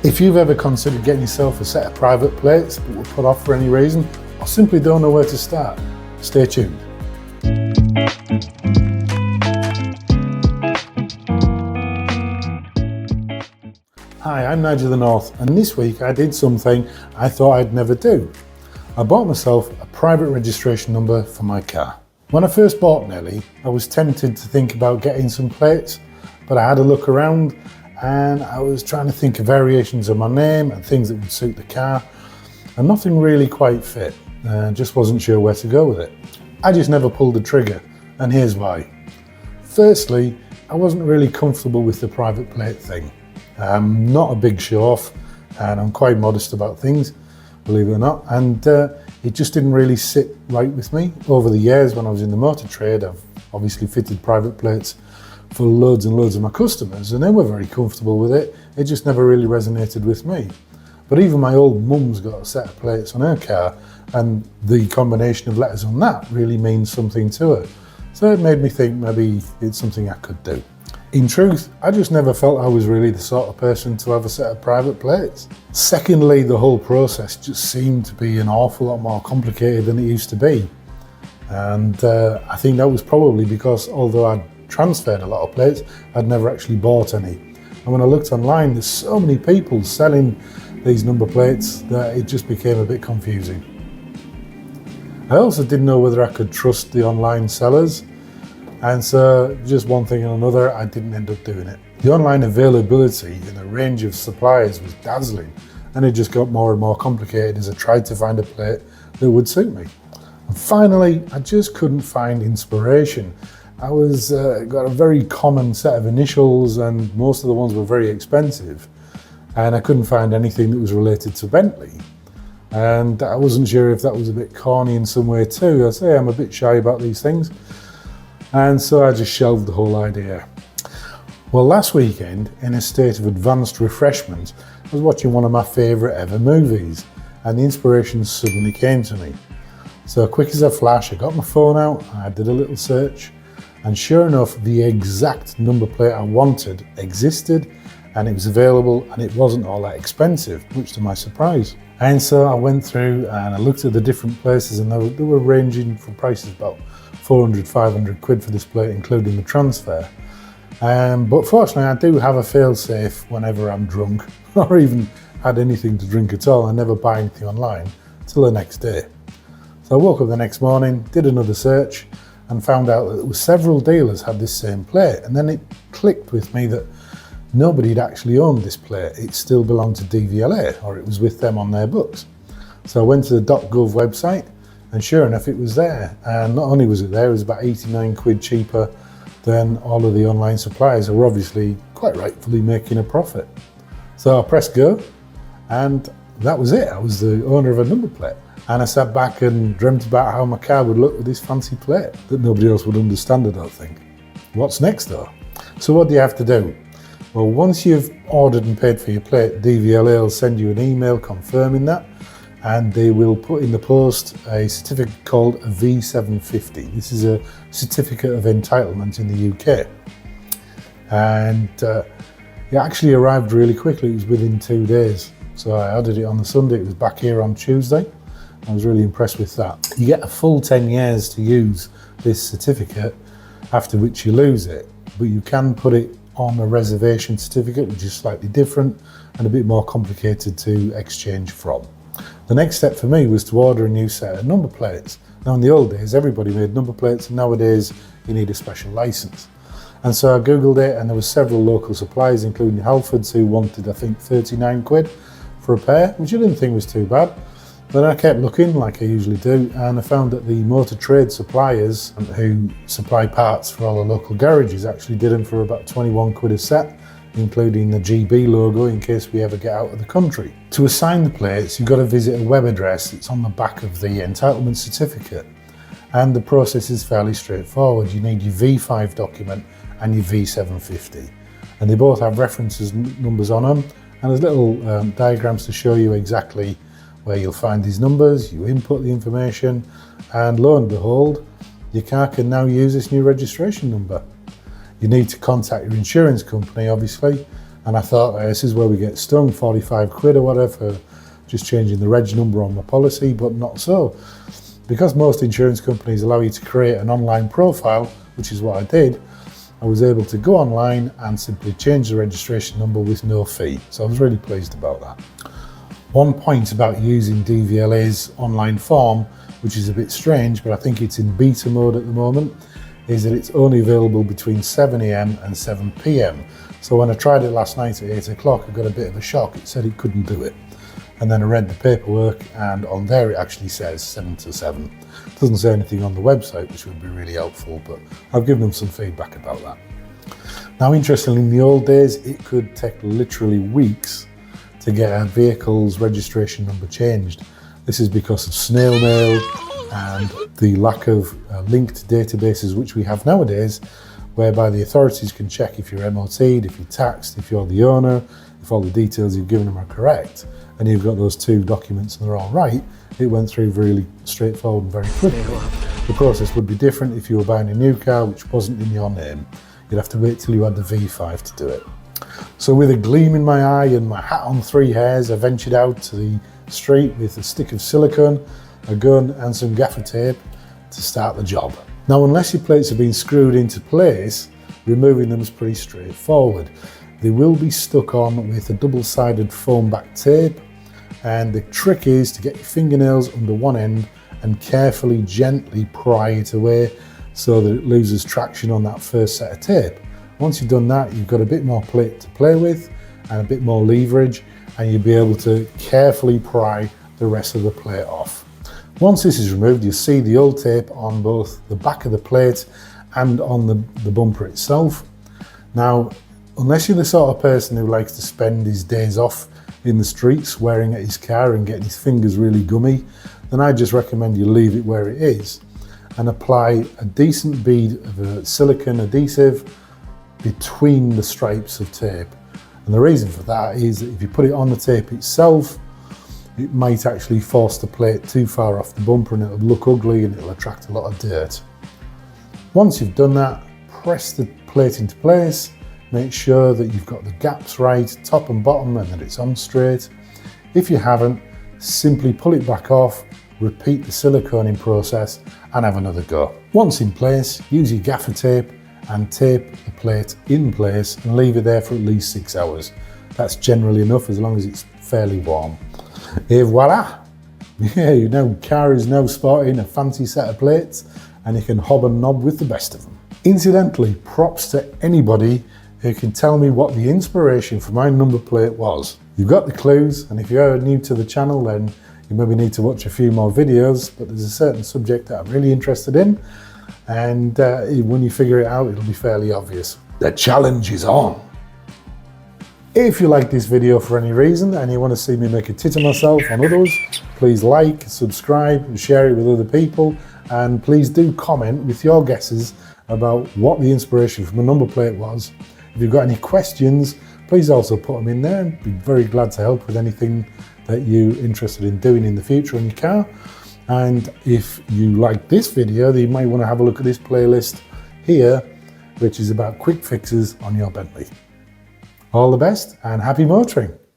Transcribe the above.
If you've ever considered getting yourself a set of private plates but were put off for any reason, or simply don't know where to start, stay tuned. Hi, I'm Nige of the North, and this week I did something I thought I'd never do. I bought myself a private registration number for my car. When I first bought Nelly, I was tempted to think about getting some plates, but I had a look around and I was trying to think of variations of my name and things that would suit the car, and nothing really quite fit. Just wasn't sure where to go with it. I just never pulled the trigger, and here's why. Firstly, I wasn't really comfortable with the private plate thing. I'm not a big show-off, and I'm quite modest about things, believe it or not, and it just didn't really sit right with me. Over the years when I was in the motor trade, I've obviously fitted private plates for loads and loads of my customers, and they were very comfortable with it. It just never really resonated with me. But even my old mum's got a set of plates on her car, and the combination of letters on that really means something to her. So it made me think maybe it's something I could do. In truth, I just never felt I was really the sort of person to have a set of private plates. Secondly, the whole process just seemed to be an awful lot more complicated than it used to be. And I think that was probably because although I'd transferred a lot of plates, I'd never actually bought any. And when I looked online, there's so many people selling these number plates that it just became a bit confusing. I also didn't know whether I could trust the online sellers, and so just one thing and another, I didn't end up doing it. The online availability and the range of suppliers was dazzling, and it just got more and more complicated as I tried to find a plate that would suit me. And finally, I just couldn't find inspiration. I got a very common set of initials, and most of the ones were very expensive, and I couldn't find anything that was related to Bentley. And I wasn't sure if that was a bit corny in some way too. I say I'm a bit shy about these things. And so I just shelved the whole idea. Well, last weekend, in a state of advanced refreshment, I was watching one of my favourite ever movies, and the inspiration suddenly came to me. So quick as a flash, I got my phone out, I did a little search, and sure enough, the exact number plate I wanted existed, and it was available, and it wasn't all that expensive, much to my surprise. And so I went through and I looked at the different places, and they were ranging from prices about 400, 500 quid for this plate, including the transfer. But fortunately, I do have a fail-safe whenever I'm drunk, or even had anything to drink at all. I never buy anything online till the next day. So I woke up the next morning, did another search, and found out that there were several dealers had this same plate. And then it clicked with me that nobody had actually owned this plate. It still belonged to DVLA, or it was with them on their books. So I went to the .gov website, and sure enough, it was there. And not only was it there, it was about 89 quid cheaper than all of the online suppliers who were obviously quite rightfully making a profit. So I pressed go, and that was it. I was the owner of a number plate. And I sat back and dreamt about how my car would look with this fancy plate that nobody else would understand, I don't think. What's next though? So what do you have to do? Well, once you've ordered and paid for your plate, DVLA will send you an email confirming that, and they will put in the post a certificate called a V750. This is a certificate of entitlement in the UK. And it actually arrived really quickly. It was within 2 days. So I ordered it on the Sunday, it was back here on Tuesday. I was really impressed with that. You get a full 10 years to use this certificate, after which you lose it, but you can put it on a reservation certificate, which is slightly different and a bit more complicated to exchange from. The next step for me was to order a new set of number plates. Now in the old days, everybody made number plates, and nowadays you need a special license. And so I Googled it, and there were several local suppliers, including Halfords, who wanted, I think, 39 quid for a pair, which I didn't think was too bad. But I kept looking, like I usually do, and I found that the motor trade suppliers who supply parts for all the local garages actually did them for about 21 quid a set, including the GB logo in case we ever get out of the country. To assign the plates, you've got to visit a web address that's on the back of the entitlement certificate. And the process is fairly straightforward. You need your V5 document and your V750. And they both have references numbers on them, and there's little diagrams to show you exactly where you'll find these numbers. You input the information, and lo and behold, your car can now use this new registration number. You need to contact your insurance company, obviously, And I thought, this is where we get stung, 45 quid or whatever, just changing the reg number on my policy, but not so. Because most insurance companies allow you to create an online profile, which is what I did, I was able to go online and simply change the registration number with no fee. So I was really pleased about that. One point about using DVLA's online form, which is a bit strange, but I think it's in beta mode at the moment, is that it's only available between 7 AM and 7 PM. So when I tried it last night at 8 o'clock, I got a bit of a shock. It said it couldn't do it. And then I read the paperwork, and on there it actually says 7 to 7. It doesn't say anything on the website, which would be really helpful, but I've given them some feedback about that. Now, interestingly, in the old days, it could take literally weeks to get a vehicle's registration number changed. This is because of snail mail and the lack of linked databases which we have nowadays, whereby the authorities can check if you're MOT'd, if you're taxed, if you're the owner, if all the details you've given them are correct, and you've got those two documents and they're all right. It went through really straightforward and very quickly. The process would be different if you were buying a new car which wasn't in your name. You'd have to wait till you had the V5 to do it. So with a gleam in my eye and my hat on 3 hairs, I ventured out to the street with a stick of silicone, a gun and some gaffer tape to start the job. Now, unless your plates have been screwed into place, removing them is pretty straightforward. They will be stuck on with a double-sided foam back tape, and the trick is to get your fingernails under one end and carefully, gently pry it away so that it loses traction on that first set of tape. Once you've done that, you've got a bit more plate to play with and a bit more leverage, and you'll be able to carefully pry the rest of the plate off. Once this is removed, you'll see the old tape on both the back of the plate and on the bumper itself. Now, unless you're the sort of person who likes to spend his days off in the street swearing at his car and getting his fingers really gummy, then I just recommend you leave it where it is and apply a decent bead of a silicone adhesive between the stripes of tape. And the reason for that is that if you put it on the tape itself, it might actually force the plate too far off the bumper and it'll look ugly and it'll attract a lot of dirt. Once you've done that, press the plate into place, make sure that you've got the gaps right, top and bottom, and that it's on straight. If you haven't, simply pull it back off, repeat the siliconing process and have another go. Once in place, use your gaffer tape and tape the plate in place and leave it there for at least 6 hours. That's generally enough as long as it's fairly warm. Et voila! Yeah, your car is now sporting a fancy set of plates and you can hob and knob with the best of them. Incidentally, props to anybody who can tell me what the inspiration for my number plate was. You've got the clues, and if you're new to the channel, then you maybe need to watch a few more videos, but there's a certain subject that I'm really interested in, and when you figure it out, it'll be fairly obvious. The challenge is on. If you like this video for any reason and you want to see me make a tit of myself on others, please like, subscribe, and share it with other people, and please do comment with your guesses about what the inspiration from a number plate was. If you've got any questions, please also put them in there. I'd be very glad to help with anything that you're interested in doing in the future on your car. And if you like this video, then you might want to have a look at this playlist here, which is about quick fixes on your Bentley. All the best and happy motoring.